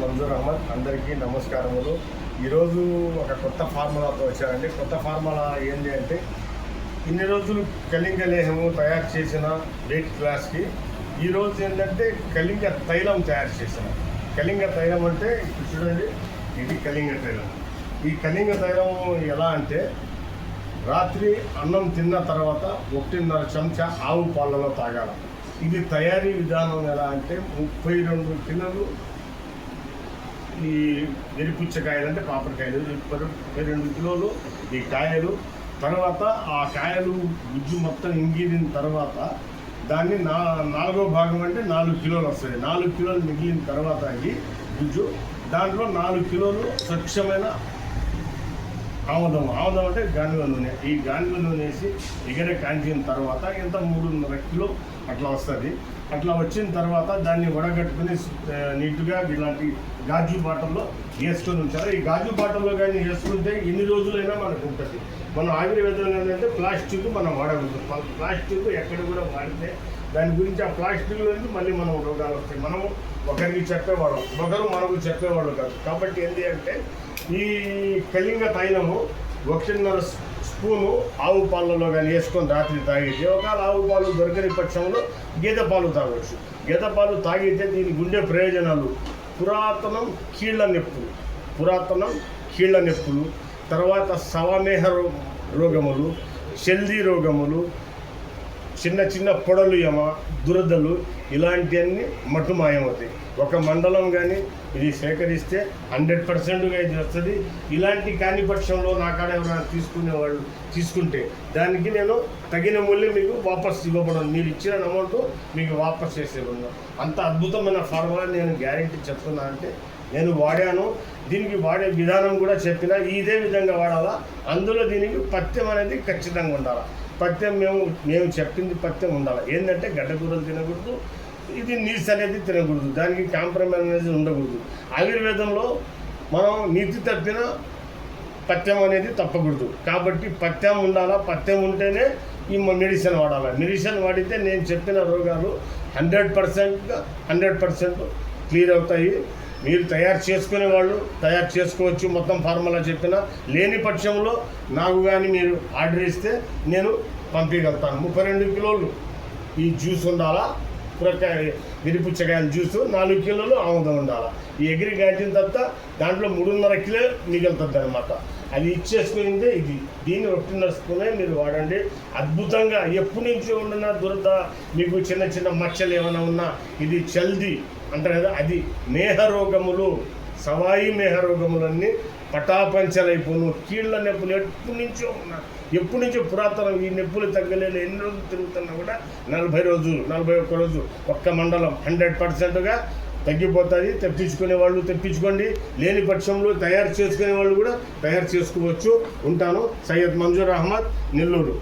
మంజూర్ అహ్మద్ అందరికీ నమస్కారములు. ఈరోజు ఒక కొత్త ఫార్ములాతో వచ్చారండి. కొత్త ఫార్ములా ఏంటి అంటే, ఇన్ని రోజులు కళింగ లేహము తయారు చేసిన వెయిట్ క్లాస్కి ఈరోజు ఏంటంటే కళింగ తైలం తయారు చేసిన. కళింగ తైలం అంటే ఇప్పుడు చూడండి, ఇది కళింగ తైలం. ఈ కళింగ తైలం ఎలా అంటే, రాత్రి అన్నం తిన్న తర్వాత 1.5 చెంచా ఆవు పాలలో తాగాలి. ఇది తయారీ విధానం ఎలా అంటే, 32 కిలోలు ఈ ఎరిపుచ్చకాయలు అంటే పాపరకాయలు, 22 కిలోలు ఈ కాయలు. తర్వాత ఆ కాయలు గుజ్జు మొత్తం ఇంగిలిన తర్వాత దాన్ని నాలుగో భాగం అంటే 4 కిలోలు వస్తుంది. 4 కిలోలు మిగిలిన తర్వాత ఈ గుజ్జు, దాంట్లో 4 కిలోలు స్వచ్ఛమైన ఆముదం అంటే గానుగ నూనె. ఈ గానుగ నూనె వేసి ఎగరే కాంచిన తర్వాత ఎంత 3.5 కిలో అట్లా వస్తుంది. అట్లా వచ్చిన తర్వాత దాన్ని వడగట్టుకుని నీట్గా ఇలాంటి గాజు బాటల్లో వేసుకొని ఉంచారు. ఈ గాజు బాటల్లో కానీ వేసుకుంటే ఎన్ని రోజులైనా మనకు ఉంటుంది. మనం ఆయుర్వేదం ఏంటంటే ప్లాస్టిక్ మనం వాడకూడదు. ప్లాస్టిక్ ఎక్కడ కూడా వాడితే దాని గురించి ఆ ప్లాస్టిక్లో నుంచి మళ్ళీ మనం రోగాలు వస్తాయి. మనము ఒకరికి చెప్పేవాళ్ళం, ఒకరు మనకు చెప్పేవాళ్ళు కాదు. కాబట్టి ఏంటి అంటే, ఈ కళింగ తైలము 1.5 స్పూను ఆవు పాలలో కానీ వేసుకొని రాత్రి తాగితే, ఒకవేళ ఆవు పాలు దొరకని పక్షంలో గేదె పాలు తాగవచ్చు. గేదె పాలు తాగితే దీనికి ఉండే ప్రయోజనాలు: పురాతనం కీళ్ళ నొప్పులు, తర్వాత సవమేహ రోగములు, శల్దీ రోగములు, చిన్న పొడలు దురదలు, ఇలాంటివన్నీ మటుమాయమవుతాయి. ఒక మండలం కానీ ఇది సేకరిస్తే 100%గా ఇది వస్తుంది. ఇలాంటి కాని పక్షంలో నా కాడ ఎవరైనా తీసుకునేవాళ్ళు తీసుకుంటే దానికి నేను తగిన మూల్యం మీకు వాపస్ ఇవ్వబడను. మీరు ఇచ్చిన అమౌంట్ మీకు వాపస్ చేసేవాళ్ళు. అంత అద్భుతమైన ఫార్ములా నేను గ్యారెంటీ చెప్తున్నా. అంటే నేను వాడాను, దీనికి వాడే విధానం కూడా చెప్పిన. ఇదే విధంగా వాడాలా. అందులో దీనికి పథ్యం అనేది ఖచ్చితంగా ఉండాలి. పథ్యం మేము చెప్పింది పథ్యం ఉండాలి. ఏంటంటే గడ్డకూరలు తినకూడదు, ఇది నీస్ అనేది తినకూడదు, దానికి కాంప్రమైజ్ అనేది ఉండకూడదు. ఆయుర్వేదంలో మనం నీతి తప్పిన పథ్యం అనేది తప్పకూడదు. కాబట్టి పథ్యం ఉండాలా. పథ్యం ఉంటేనే ఈ మెడిసిన్ వాడాలి. మెడిసిన్ వాడితే నేను చెప్పిన రోగాలు 100% క్లియర్ అవుతాయి. మీరు తయారు చేసుకునే వాళ్ళు తయారు చేసుకోవచ్చు. మొత్తం ఫార్ములా చెప్పిన. లేని పక్షంలో నాకు కానీ మీరు ఆర్డర్ ఇస్తే నేను పంపించగలుగుతాను. 32 కిలోలు ఈ జ్యూస్ ఉండాలా. విరిపుచ్చకాయల జ్యూసు, 4 కిలోలు ఆముదం ఉండాలి. ఈ ఎగిరి గాంచిన తర్వాత దాంట్లో 3.5 కిలో మిగులుతుంది అనమాట. అది ఇచ్చేసుకునిందే ఇది. దీన్ని 1.5 స్పూనే మీరు వాడండి. అద్భుతంగా ఎప్పటి నుంచి ఉండిన దురద, మీకు చిన్న మచ్చలు ఏమైనా ఉన్నా, ఇది చల్ది అంటారు కదా, అది మేహరోగములు, సవాయి మేహరోగములన్నీ పటాపంచలైపోను. కీళ్ళ నొప్పులు ఎప్పటి నుంచో పురాతనం. ఈ నొప్పులు తగ్గలేదు. ఎన్ని రోజులు తిరుగుతున్నా కూడా 41 రోజు ఒక్క మండలం 100%గా తగ్గిపోతుంది. తెప్పించుకునే వాళ్ళు తెప్పించుకోండి. లేని పక్షంలో తయారు చేసుకునే వాళ్ళు కూడా తయారు చేసుకోవచ్చు. ఉంటాను. సయ్యద్ మంజూర్ అహ్మద్, నెల్లూరు.